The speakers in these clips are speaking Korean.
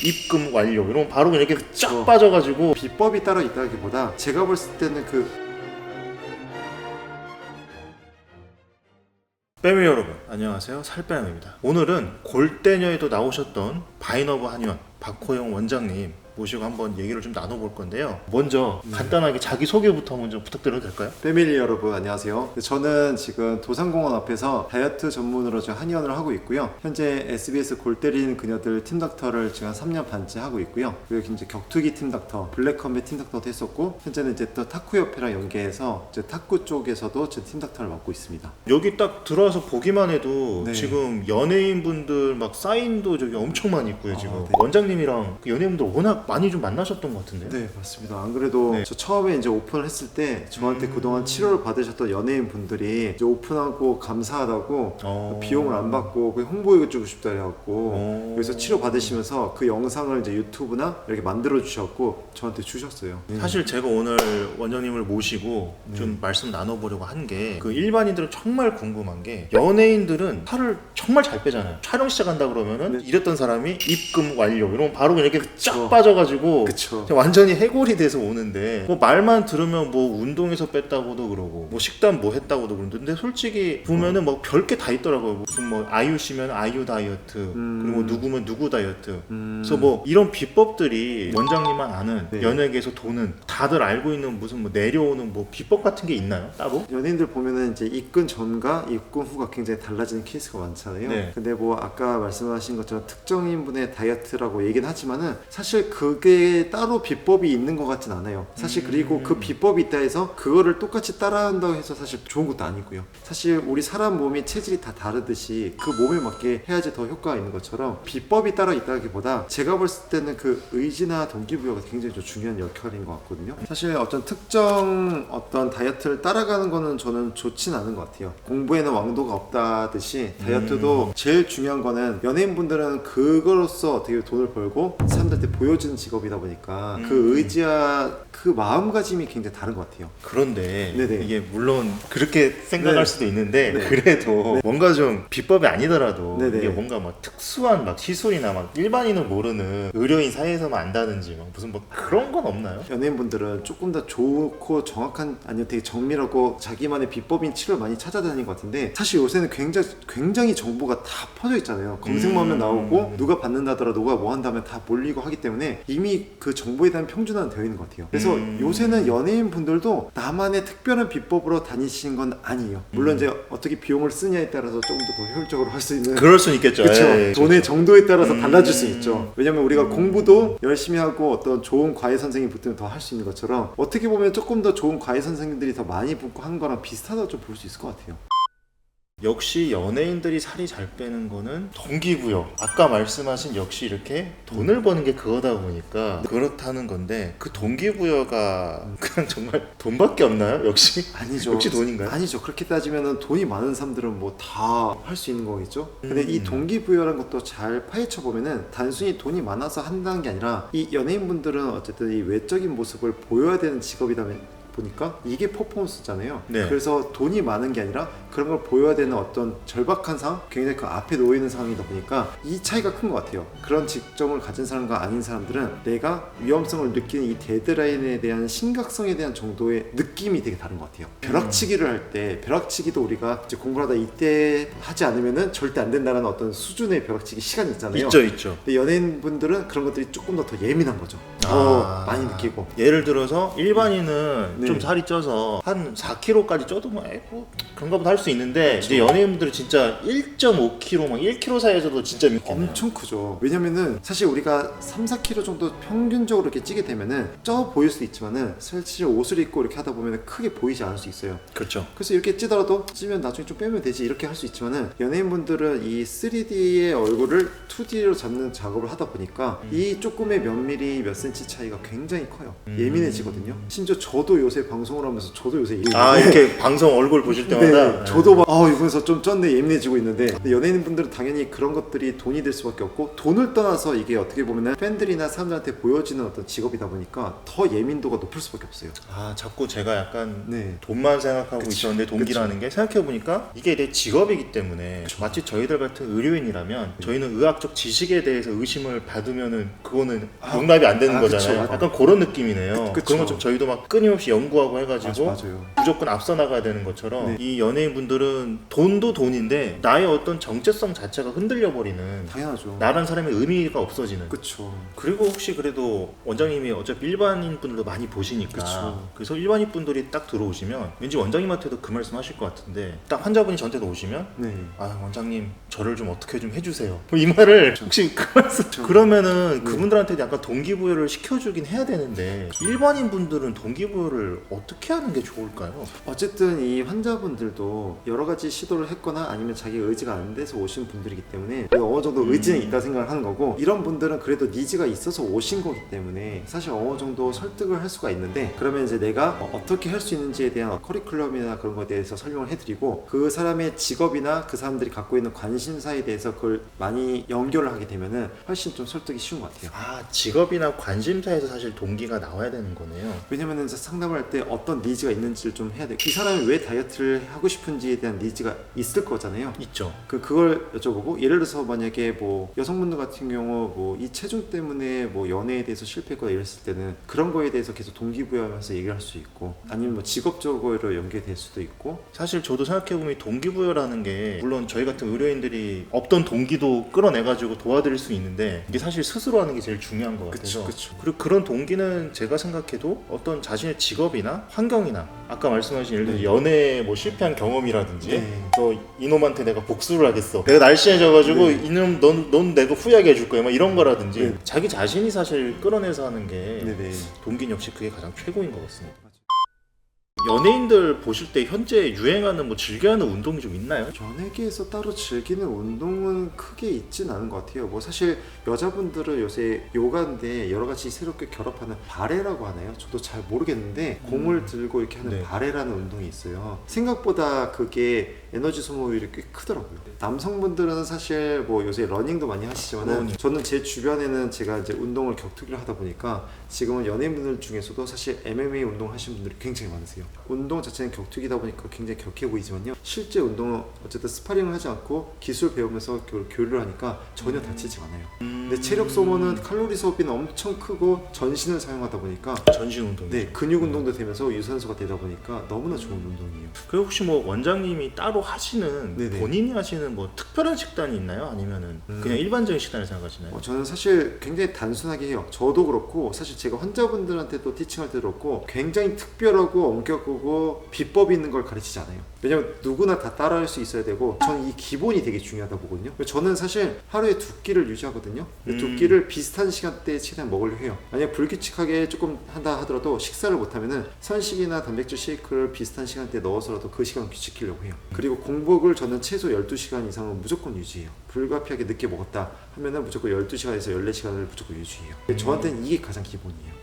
입금 완료 이러면 바로 그냥 이렇게 쫙 빠져가지고. 비법이 따로 있다기보다 제가 볼 때는 빼미 여러분 안녕하세요, 살빼남입니다. 오늘은 골대녀에도 나오셨던 바이너브 한의원 박호영 원장님 모시고 한번 얘기를 좀 나눠볼 건데요. 먼저 간단하게 자기소개부터 먼저 부탁드려도 될까요? 패밀리 여러분 안녕하세요. 저는 지금 도산공원 앞에서 다이어트 전문으로 지금 한의원을 하고 있고요. 현재 SBS 골 때리는 그녀들 팀닥터를 지금 한 3년 반째 하고 있고요. 그리고 이제 격투기 팀닥터, 블랙컴뱃 팀닥터도 했었고, 현재는 이제 또 탁구협회랑 연계해서 이제 탁구 쪽에서도 제 팀닥터를 맡고 있습니다. 여기 딱 들어와서 보기만 해도 네. 지금 연예인분들 막 사인도 저기 엄청 많이 있고요. 지금 네. 원장님이랑 그 연예인분들 워낙 많이 좀 만나셨던 것 같은데요. 네, 맞습니다. 안 그래도 네. 저 처음에 이제 오픈을 했을 때 저한테 그동안 치료를 받으셨던 연예인 분들이 이제 오픈하고 감사하다고 비용을 안 받고 그냥 홍보해주고 싶다 해갖고 그래서 치료 받으시면서 그 영상을 이제 유튜브나 이렇게 만들어 주셨고 저한테 주셨어요. 사실 제가 오늘 원장님을 모시고 좀 말씀 나눠보려고 한 게, 그 일반인들은 정말 궁금한 게, 연예인들은 살을 정말 잘 빼잖아요. 촬영 시작한다 그러면은 이랬던 사람이 입금 완료 이러면 바로 그냥 이렇게 쫙 빠져가지고 그쵸. 완전히 해골이 돼서 오는데, 뭐 말만 들으면 뭐 운동에서 뺐다고도 그러고 뭐 식단 뭐 했다고도 그러는데, 근데 솔직히 보면은 뭐 별게 다 있더라고요. 무슨 뭐 아이유 씨면 아이유 다이어트, 그리고 누구면 누구 다이어트. 그래서 뭐 이런 비법들이 원장님만 아는, 네. 연예계에서 도는, 다들 알고 있는 무슨 뭐 내려오는 뭐 비법 같은 게 있나요? 따로? 연예인들 보면은 이제 입금 전과 입금 후가 굉장히 달라지는 케이스가 많잖아요. 네. 근데 뭐 아까 말씀하신 것처럼 특정인 분의 다이어트라고 얘기는 하지만은 사실 그게 따로 비법이 있는 것 같진 않아요. 사실 그리고 그 비법이 있다 해서 그거를 똑같이 따라한다고 해서 사실 좋은 것도 아니고요. 사실 우리 사람 몸이 체질이 다 다르듯이 그 몸에 맞게 해야지 더 효과가 있는 것처럼 비법이 따로 있다기보다 제가 볼 때는 그 의지나 동기부여가 굉장히 좀 중요한 역할인 것 같거든요. 사실 어떤 특정 어떤 다이어트를 따라가는 거는 저는 좋진 않은 것 같아요. 공부에는 왕도가 없다듯이 다이어트도 제일 중요한 거는, 연예인분들은 그거로서 어떻게 돈을 벌고 사람들한테 보여주는 직업이다 보니까 그 의지와 그 마음가짐이 굉장히 다른 것 같아요. 그런데 네네. 이게 물론 그렇게 생각할 네. 수도 있는데, 네. 그래도 뭔가 좀 비법이 아니더라도 네네. 이게 뭔가 막 특수한 막 시술이나 막 일반인은 모르는 의료인 사이에서만 안다든지 막 무슨 뭐 그런 건 없나요? 연예인분들은 조금 더 좋고 정확한, 아니면 되게 정밀하고 자기만의 비법인 치료를 많이 찾아다니는 것 같은데, 사실 요새는 굉장히 정보가 다 퍼져 있잖아요. 검색만 하면 나오고 누가 받는다더라, 누가 뭐 한다면 다 몰리고 하기 때문에 이미 그 정보에 대한 평준화는 되어 있는 것 같아요. 그래서 요새는 연예인분들도 나만의 특별한 비법으로 다니시는 건 아니에요. 물론 이제 어떻게 비용을 쓰냐에 따라서 조금 더 효율적으로 할 수 있는, 그럴 수 있겠죠. 그렇죠. 예, 돈의 그렇죠. 정도에 따라서 달라질 수 있죠. 왜냐면 우리가 공부도 열심히 하고 어떤 좋은 과외 선생님이 붙으면 더 할 수 있는 것처럼, 어떻게 보면 조금 더 좋은 과외 선생님들이 더 많이 붙고 한 거랑 비슷하다고 좀 볼 수 있을 것 같아요. 역시 연예인들이 살이 잘 빼는 거는 동기부여. 아까 말씀하신 역시 이렇게 돈을 버는 게 그거다 보니까 그렇다는 건데, 그 동기부여가 그냥 정말 돈밖에 없나요? 역시? 아니죠. 역시 돈인가요? 아니죠. 그렇게 따지면은 돈이 많은 사람들은 뭐 다 할 수 있는 거겠죠. 근데 이 동기부여라는 것도 잘 파헤쳐 보면은 단순히 돈이 많아서 한다는 게 아니라, 이 연예인분들은 어쨌든 이 외적인 모습을 보여야 되는 직업이다 보니까 이게 퍼포먼스잖아요. 네. 그래서 돈이 많은 게 아니라 그런 걸 보여야 되는 어떤 절박한 상황, 굉장히 그 앞에 놓여 있는 상황이다 보니까 이 차이가 큰 것 같아요. 그런 직종을 가진 사람과 아닌 사람들은 내가 위험성을 느끼는 이 데드라인에 대한 심각성에 대한 정도의 느낌이 되게 다른 것 같아요. 벼락치기를 할 때, 벼락치기도 우리가 이제 공부를 하다 이때 하지 않으면은 절대 안 된다는 어떤 수준의 벼락치기 시간이 있잖아요. 있죠. 근데 연예인분들은 그런 것들이 조금 더 예민한 거죠. 더 많이 느끼고. 예를 들어서 일반인은 네. 좀 살이 쪄서 한 4kg까지 쪄도 뭐 그런가 보다 할 수 있는데, 이제 연예인분들은 진짜 1.5kg 막 1kg 사이에서도 진짜 믿겠네요. 엄청 크죠. 왜냐면은 사실 우리가 3-4kg 정도 평균적으로 이렇게 찌게 되면은 쪄 보일 수도 있지만은 실제 옷을 입고 이렇게 하다 보면은 크게 보이지 않을 수 있어요. 그렇죠. 그래서 이렇게 찌더라도 찌면 나중에 좀 빼면 되지 이렇게 할 수 있지만은, 연예인분들은 이 3D의 얼굴을 2D로 잡는 작업을 하다 보니까 이 조금의 몇 미리 몇 센치 차이가 굉장히 커요. 예민해지거든요. 심지어 저도 요새 요새 방송을 하면서 저도 요새 아 이렇게 방송 얼굴 보실 때마다 네, 저도 막 이번에서 좀 쩐네 예민해지고 있는데 근데 연예인분들은 당연히 그런 것들이 돈이 될 수밖에 없고 돈을 떠나서 이게 어떻게 보면은 팬들이나 사람들한테 보여지는 어떤 직업이다 보니까 더 예민도가 높을 수밖에 없어요. 아 자꾸 제가 약간 네. 돈만 생각하고 그쵸, 있었는데 동기라는 게 생각해보니까 이게 내 직업이기 때문에 마치 저희들 같은 의료인이라면 저희는 의학적 지식에 대해서 의심을 받으면은 그거는 용납이 안 되는 거잖아요. 그쵸. 약간 그런 느낌이네요. 그쵸. 그런 것좀 저희도 막 끊임없이 연구하고 해가지고 맞아요. 무조건 앞서 나가야 되는 것처럼 네. 이 연예인분들은 돈도 돈인데 나의 어떤 정체성 자체가 흔들려 버리는 당연하죠. 나란 사람의 의미가 없어지는. 그쵸. 그리고 혹시 그래도 원장님이 어차피 일반인 분들도 많이 보시니까 그쵸. 그래서 일반인 분들이 딱 들어오시면 왠지 원장님한테도 그 말씀 하실 것 같은데 딱 환자분이 저한테도 오시면 네. 아 원장님 저를 좀 어떻게 좀 해주세요 이 말을 혹시 그 말씀 그러면은 그분들한테 약간 동기부여를 시켜주긴 해야 되는데 일반인 분들은 동기부여를 어떻게 하는 게 좋을까요? 어쨌든 이 환자분들도 여러 가지 시도를 했거나 아니면 자기 의지가 안 돼서 오신 분들이기 때문에 어느 정도 의지는 있다 생각을 하는 거고 이런 분들은 그래도 니즈가 있어서 오신 거기 때문에 사실 어느 정도 설득을 할 수가 있는데 그러면 이제 내가 어떻게 할 수 있는지에 대한 커리큘럼이나 그런 거에 대해서 설명을 해드리고 그 사람의 직업이나 그 사람들이 갖고 있는 관심사에 대해서 그걸 많이 연결을 하게 되면은 훨씬 좀 설득이 쉬운 것 같아요. 아 직업이나 관심사에서 사실 동기가 나와야 되는 거네요. 왜냐면은 이제 상담을 할 때 어떤 니즈가 있는지를 좀 해야 돼. 이 사람이 왜 다이어트를 하고 싶은지에 대한 니즈가 있을 거잖아요. 있죠. 그걸 여쭤보고 예를 들어서 만약에 뭐 여성분들 같은 경우 뭐 이 체중 때문에 뭐 연애에 대해서 실패했거나 이랬을 때는 그런 거에 대해서 계속 동기부여하면서 얘기를 할 수 있고 아니면 뭐 직업적으로 연계될 수도 있고 사실 저도 생각해보면 동기부여라는 게 물론 저희 같은 의료인들이 없던 동기도 끌어내가지고 도와드릴 수 있는데 이게 사실 스스로 하는 게 제일 중요한 것 같아서 그쵸. 그리고 그런 동기는 제가 생각해도 어떤 자신의 직업이나 환경이나 아까 말씀하신 예를 들어 연애에 뭐 실패한 경험이라든지 네. 또 이놈한테 내가 복수를 하겠어 내가 날씬해져가지고 이놈 넌 내가 후회하게 해줄 거야 막 이런 거라든지 네. 자기 자신이 사실 끌어내서 하는 게 네네. 동기는 역시 그게 가장 최고인 것 같습니다. 연예인들 보실 때 현재 유행하는 뭐 즐겨하는 운동이 좀 있나요? 연예계에서 따로 즐기는 운동은 크게 있진 않은 것 같아요. 뭐 사실 여자분들은 요새 요가인데 여러 가지 새롭게 결합하는 바레라고 하나요? 저도 잘 모르겠는데 공을 들고 이렇게 하는 네. 바레라는 운동이 있어요. 생각보다 그게 에너지 소모율이 꽤 크더라고요. 남성분들은 사실 뭐 요새 러닝도 많이 하시지만 저는 제 주변에는 제가 이제 운동을 격투기를 하다 보니까 지금은 연예인분들 중에서도 사실 MMA 운동 하시는 분들이 굉장히 많으세요. 운동 자체는 격투기다 보니까 굉장히 격해 보이지만요 실제 운동은 어쨌든 스파링을 하지 않고 기술 배우면서 교류를 하니까 전혀 다치지 않아요. 근데 체력 소모는 칼로리 소비는 엄청 크고 전신을 사용하다 보니까 전신 운동. 네 근육 운동도 되면서 유산소가 되다 보니까 너무나 좋은 운동이에요. 그리고 혹시 뭐 원장님이 따로 하시는 네네. 본인이 하시는 뭐 특별한 식단이 있나요? 아니면은 그냥 일반적인 식단을 생각하시나요? 저는 사실 굉장히 단순하게 해요. 저도 그렇고 사실 제가 환자분들한테도 티칭할 때도 그렇고 굉장히 특별하고 엄격하고 비법이 있는 걸 가르치지 않아요. 왜냐면 누구나 다 따라할 수 있어야 되고 저는 이 기본이 되게 중요하다 보거든요. 저는 사실 하루에 2끼를 유지하거든요. 2끼를 비슷한 시간대에 최대한 먹으려 해요. 만약 불규칙하게 조금 한다 하더라도 식사를 못하면은 선식이나 단백질 쉐이크를 비슷한 시간대에 넣어서라도 그 시간 지키려고 해요. 그리고 공복을 저는 최소 12시간 이상은 무조건 유지해요. 불가피하게 늦게 먹었다 하면은 무조건 12시간에서 14시간을 무조건 유지해요. 저한테는 이게 가장 기본이에요.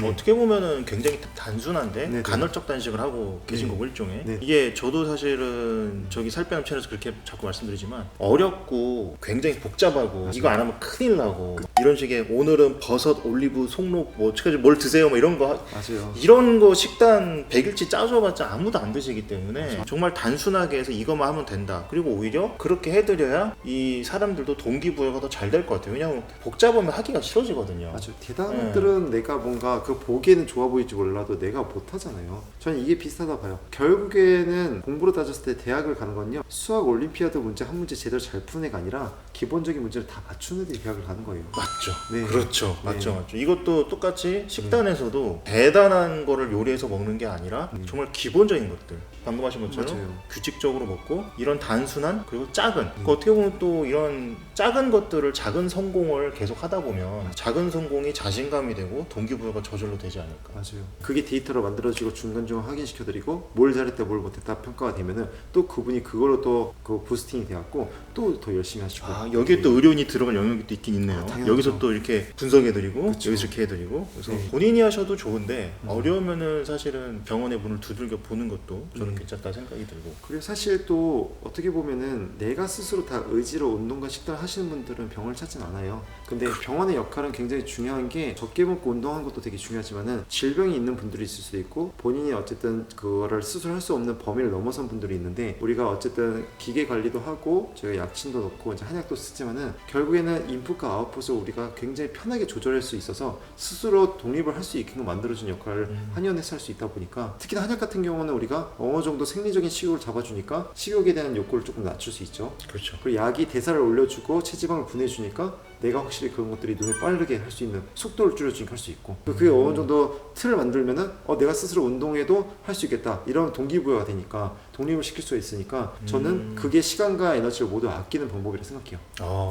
어떻게 보면은 굉장히 단순한데 네네. 간헐적 단식을 하고 계신 네. 거고 일종의 네. 이게 저도 사실은 저기 살 빼는 채널에서 그렇게 자꾸 말씀드리지만 어렵고 굉장히 복잡하고 맞아요. 이거 안 하면 큰일 나고 이런 식의 오늘은 버섯, 올리브, 송록 뭐 어떻게 뭘 드세요 뭐 이런 거 맞아요. 이런 거 식단 100일치 짜줘봤자 아무도 안 드시기 때문에 정말 단순하게 해서 이것만 하면 된다. 그리고 오히려 그렇게 해드려야 이 사람들도 동기부여가 더 잘 될 것 같아요. 왜냐하면 복잡하면 하기가 싫어지거든요. 맞아요. 대단들은 내가 뭔가 그 보기에는 좋아 보일지 몰라도 내가 못하잖아요. 저는 이게 비슷하다 봐요. 결국에는 공부로 따졌을 때 대학을 가는 건요 수학 올림피아드 문제 한 문제 제대로 잘 푸는 애가 아니라 기본적인 문제를 다 맞추는 애 대학을 가는 거예요. 맞죠. 네. 그렇죠. 네. 맞죠. 이것도 똑같이 식단에서도 대단한 거를 요리해서 먹는 게 아니라 정말 기본적인 것들. 방금 하신 것처럼 맞아요. 규칙적으로 먹고 이런 단순한 그리고 작은 어떻게 보면 또 이런 이런 작은 것들을 작은 성공을 계속 하다 보면 작은 성공이 자신감이 되고 동기부여가 저절로 되지 않을까. 맞아요. 그게 데이터로 만들어지고 중간중간 확인시켜드리고 뭘 잘했다 뭘 못했다 평가가 되면은 또 그분이 그걸로 또 그 부스팅이 돼갖고 또 더 열심히 하시고. 여기에 또 의료인이 들어갈 영역이 또 있긴 있네요. 당연하죠. 여기서 또 이렇게 분석해드리고 그쵸. 여기서 이렇게 해드리고 그래서 네. 본인이 하셔도 좋은데 어려우면은 사실은 병원의 문을 두들겨 보는 것도 저는 괜찮다 생각이 들고. 그리고 사실 또 어떻게 보면은 내가 스스로 다 의지로 운동과 식단을 하시는 분들은 병원을 찾진 않아요. 근데 병원의 역할은 굉장히 중요한 게 적게 먹고 운동하는 것도 되게 중요하지만은 질병이 있는 분들이 있을 수도 있고 본인이 어쨌든 그거를 스스로 할 수 없는 범위를 넘어선 분들이 있는데 우리가 어쨌든 기계 관리도 하고 저희가 약침도 넣고 이제 한약도 쓰지만은 결국에는 인풋과 아웃풋을 우리가 굉장히 편하게 조절할 수 있어서 스스로 독립을 할 수 있게끔 만들어준 역할을 한의원에서 할 수 있다 보니까 특히나 한약 같은 경우는 우리가 어느 정도 생리적인 식욕을 잡아주니까 식욕에 대한 욕구를 조금 낮출 수 있죠. 그렇죠. 그리고 약이 대사를 올려주고 체지방을 분해주니까 내가 확실히 그런 것들이 눈에 빠르게 할 수 있는 속도를 줄여주니까 할 수 있고 그게 어느 정도 틀을 만들면은 내가 스스로 운동해도 할 수 있겠다 이런 동기부여가 되니까 독립을 시킬 수 있으니까 저는 그게 시간과 에너지를 모두 아끼는 방법이라 생각해요.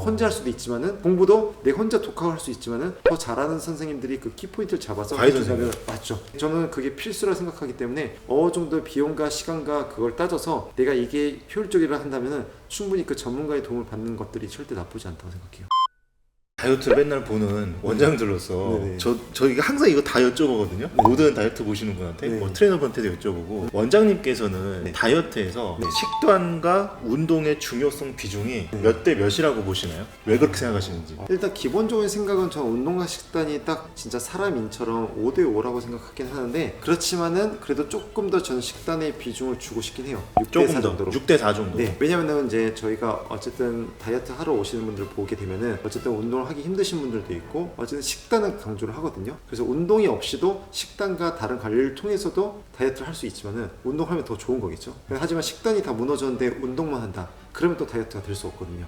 혼자 할 수도 있지만은 공부도 내가 혼자 독학을 할 수 있지만은 더 잘하는 선생님들이 그 키포인트를 잡아서 과외 선생님. 맞죠. 저는 그게 필수라 생각하기 때문에 어느 정도 비용과 시간과 그걸 따져서 내가 이게 효율적이라 한다면은 충분히 그 전문가의 도움을 받는 것들이 절대 나쁘지 않다고 생각해요. 다이어트를 맨날 보는 원장들로서 네네. 저희가 항상 이거 다 여쭤보거든요. 모든 다이어트 보시는 분한테 네. 뭐 트레이너분한테도 여쭤보고 원장님께서는 다이어트에서 식단과 운동의 중요성 비중이 몇 대 몇이라고 보시나요? 왜 그렇게 생각하시는지. 일단 기본적인 생각은 저는 운동과 식단이 딱 진짜 사람인처럼 5대5라고 생각하긴 하는데 그렇지만은 그래도 조금 더 저는 식단에 비중을 주고 싶긴 해요. 6대4 조금 더 정도로. 6대 4 정도. 네, 왜냐면은 이제 저희가 어쨌든 다이어트 하러 오시는 분들 보게 되면은 어쨌든 운동을 하기 힘드신 분들도 있고 어쨌든 식단은 강조를 하거든요. 그래서 운동이 없이도 식단과 다른 관리를 통해서도 다이어트를 할 수 있지만은 운동하면 더 좋은 거겠죠. 하지만 식단이 다 무너졌는데 운동만 한다. 그러면 또 다이어트가 될 수 없거든요.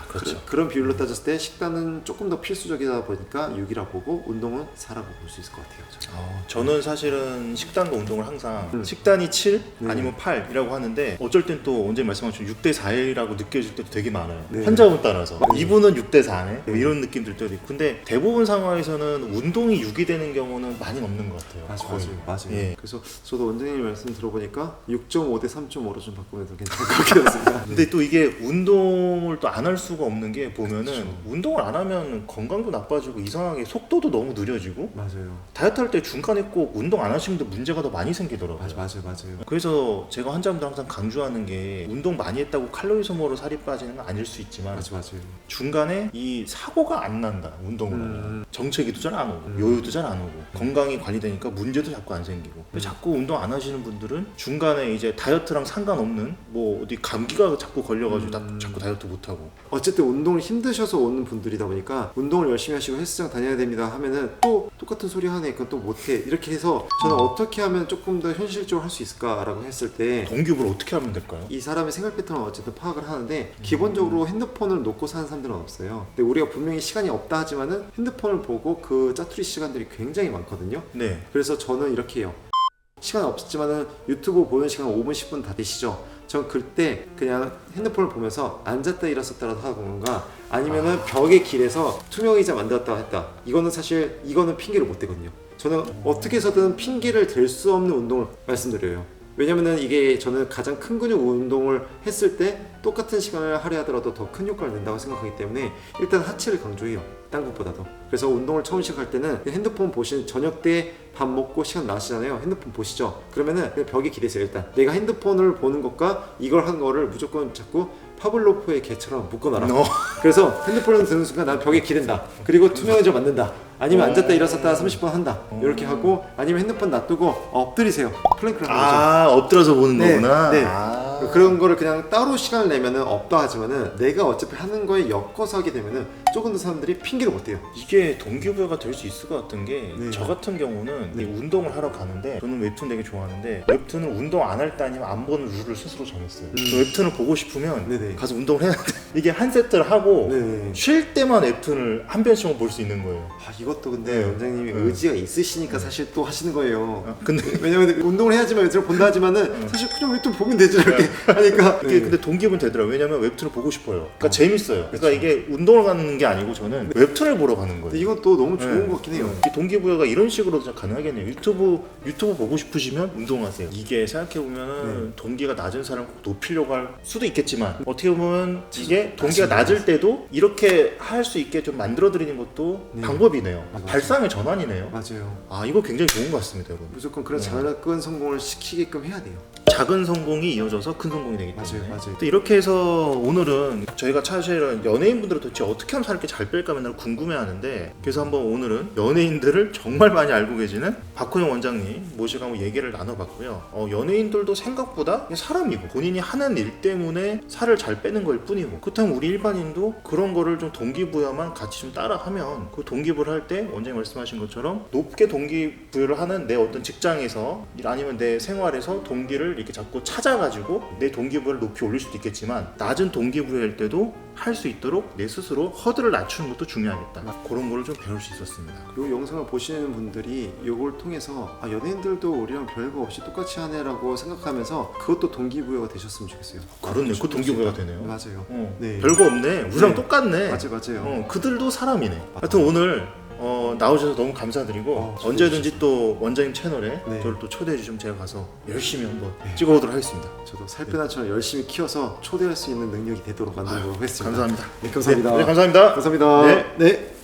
그렇죠. 그런 비율로 따졌을 때 식단은 조금 더 필수적이다 보니까 6이라 보고 운동은 4라고 볼 수 있을 것 같아요. 저는 사실은 식단과 운동을 항상 식단이 7 아니면 8이라고 하는데 어쩔 땐 또 언제 말씀하신 6대 4라고 느껴질 때도 되게 많아요. 네. 환자분 따라서 이분은 6대 4네 뭐 이런 느낌 들 때도 있고 근데 대부분 상황에서는 운동이 6이 되는 경우는 많이 없는 것 같아요. 맞아요. 예. 그래서 저도 원장님 말씀 들어보니까 6.5 대 3.5로 좀 바꾸면 더 괜찮을 것 같습니다. 근데 또 이게 운동을 또 안 할 수가 없는 게 보면은 운동을 안 하면 건강도 나빠지고 이상하게 속도도 너무 느려지고 맞아요. 다이어트 할 때 중간에 꼭 운동 안 하시는 분들 문제가 더 많이 생기더라고요. 맞아요. 그래서 제가 환자분들 항상 강조하는 게 운동 많이 했다고 칼로리 소모로 살이 빠지는 건 아닐 수 있지만 맞아요. 중간에 이 사고가 안 난다 운동을 하면 정체기도 잘 안 오고 요요도 잘 안 오고 건강이 관리되니까 문제도 자꾸 안 생기고 근데 자꾸 운동 안 하시는 분들은 중간에 이제 다이어트랑 상관없는 뭐 어디 감기가 자꾸 걸려가지고 자꾸 다이어트 못하고 어쨌든 운동을 힘드셔서 오는 분들이다 보니까 운동을 열심히 하시고 헬스장 다녀야 됩니다 하면은 또 똑같은 소리 하네 그건 또 못해 이렇게 해서 저는 어떻게 하면 조금 더 현실적으로 할 수 있을까라고 했을 때 동기부여를 어떻게 하면 될까요? 이 사람의 생활 패턴을 어쨌든 파악을 하는데 기본적으로 핸드폰을 놓고 사는 사람들은 없어요. 근데 우리가 분명히 시간이 없다 하지만은 핸드폰을 보고 그 짜투리 시간들이 굉장히 많거든요. 네. 그래서 저는 이렇게 해요. 시간 없지만은 유튜브 보는 시간 5분 10분 다 되시죠? 전 그때 그냥 핸드폰을 보면서 앉았다 일어섰다라도 하던가 아니면은 벽의 길에서 투명 의자 만들었다 했다. 이거는 핑계를 못 대거든요. 저는 어떻게 해서든 핑계를 댈 수 없는 운동을 말씀드려요. 왜냐면은 이게 저는 가장 큰 근육 운동을 했을 때 똑같은 시간을 할애하더라도 더 큰 효과를 낸다고 생각하기 때문에 일단 하체를 강조해요. 딴 것보다도. 그래서 운동을 처음 시작할 때는 핸드폰 보시는 저녁 때 밥 먹고 시간 나시잖아요. 핸드폰 보시죠. 그러면은 그냥 벽에 기대세요. 일단 내가 핸드폰을 보는 것과 이걸 한 거를 무조건 자꾸 파블로프의 개처럼 묶어놔라. 그래서 핸드폰을 드는 순간 난 벽에 기댄다. 그리고 투명해져 만든다. 아니면 앉았다 일어섰다 30분 한다. 이렇게 하고 아니면 핸드폰 놔두고 엎드리세요. 플랭크를 하는 거죠. 엎드려서 보는 거구나. 네. 그런 거를 그냥 따로 시간을 내면은 없다 하지만은 내가 어차피 하는 거에 엮어서 하게 되면은 조금 더 사람들이 핑계를 못 대요. 이게 동기부여가 될 수 있을 것 같은 게 네. 저 같은 경우는 네. 이 운동을 하러 가는데 저는 웹툰 되게 좋아하는데 웹툰을 운동 안 할 때 아니면 안 보는 룰을 스스로 정했어요. 저 웹툰을 보고 싶으면 네네. 가서 운동을 해야 돼. 이게 한 세트를 하고 네. 쉴 때만 웹툰을 한 편씩만 볼 수 있는 거예요. 아, 이것도 근데 네. 원장님이 네. 의지가 있으시니까 사실 또 하시는 거예요. 근데 왜냐면 운동을 해야지만 웹툰을 본다 하지만은 사실 그냥 웹툰 보면 되죠 이렇게 하니까. 이게 근데 동기부여 되더라고요. 왜냐면 웹툰을 보고 싶어요. 그러니까 재밌어요. 그러니까 이게 운동을 가는 게 아니고 저는 웹툰을 보러 가는 거예요. 근데 이건 또 너무 좋은 네. 것 같긴 해요. 이 동기부여가 이런 식으로 가능하겠네요. 유튜브 보고 싶으시면 운동하세요. 이게 생각해보면 동기가 낮은 사람 꼭 높이려고 할 수도 있겠지만 어떻게 보면 이게 동기가 낮을 때도 이렇게 할 수 있게 좀 만들어드리는 것도 네. 방법이네요. 맞아요. 발상의 전환이네요. 맞아요. 아 이거 굉장히 좋은 것 같습니다, 여러분. 무조건 그런 작은 성공을 시키게끔 해야 돼요. 작은 성공이 이어져서 큰 성공이 되기 때문에. 맞아요. 또 이렇게 해서 오늘은 저희가 사실은 연예인분들은 도대체 어떻게 하면 살을 이렇게 잘 뺄까 맨날 궁금해하는데 그래서 한번 오늘은 연예인들을 정말 많이 알고 계시는 박호영 원장님 모시고 한번 얘기를 나눠봤고요. 연예인들도 생각보다 사람이고 본인이 하는 일 때문에 살을 잘 빼는 걸 뿐이고 그렇다면 우리 일반인도 그런 거를 좀 동기부여만 같이 좀 따라하면 그 동기부여를 할 때 원장님 말씀하신 것처럼 높게 동기부여를 하는 내 어떤 직장에서 아니면 내 생활에서 동기를 이렇게 자꾸 찾아가지고 내 동기부여를 높이 올릴 수도 있겠지만 낮은 동기부여일 때도 할 수 있도록 내 스스로 허들을 낮추는 것도 중요하겠다. 그런 거를 좀 배울 수 있었습니다. 이 영상을 보시는 분들이 이걸 통해서 아, 연예인들도 우리랑 별거 없이 똑같이 하네라고 생각하면서 그것도 동기부여가 되셨으면 좋겠어요. 그렇네. 그 동기부여가 되네요. 맞아요. 어, 네. 별거 없네. 우리랑 네. 똑같네. 맞아요. 그들도 사람이네. 하여튼 오늘 나오셔서 너무 감사드리고 언제든지 또 원장님 채널에 네. 저를 또 초대해 주시면 제가 가서 열심히 한번 찍어보도록 하겠습니다. 저도 살빼나처럼 열심히 키워서 초대할 수 있는 능력이 되도록 만들도록 하겠습니다. 감사합니다. 네, 감사합니다. 네, 감사합니다. 감사합니다. 네. 네.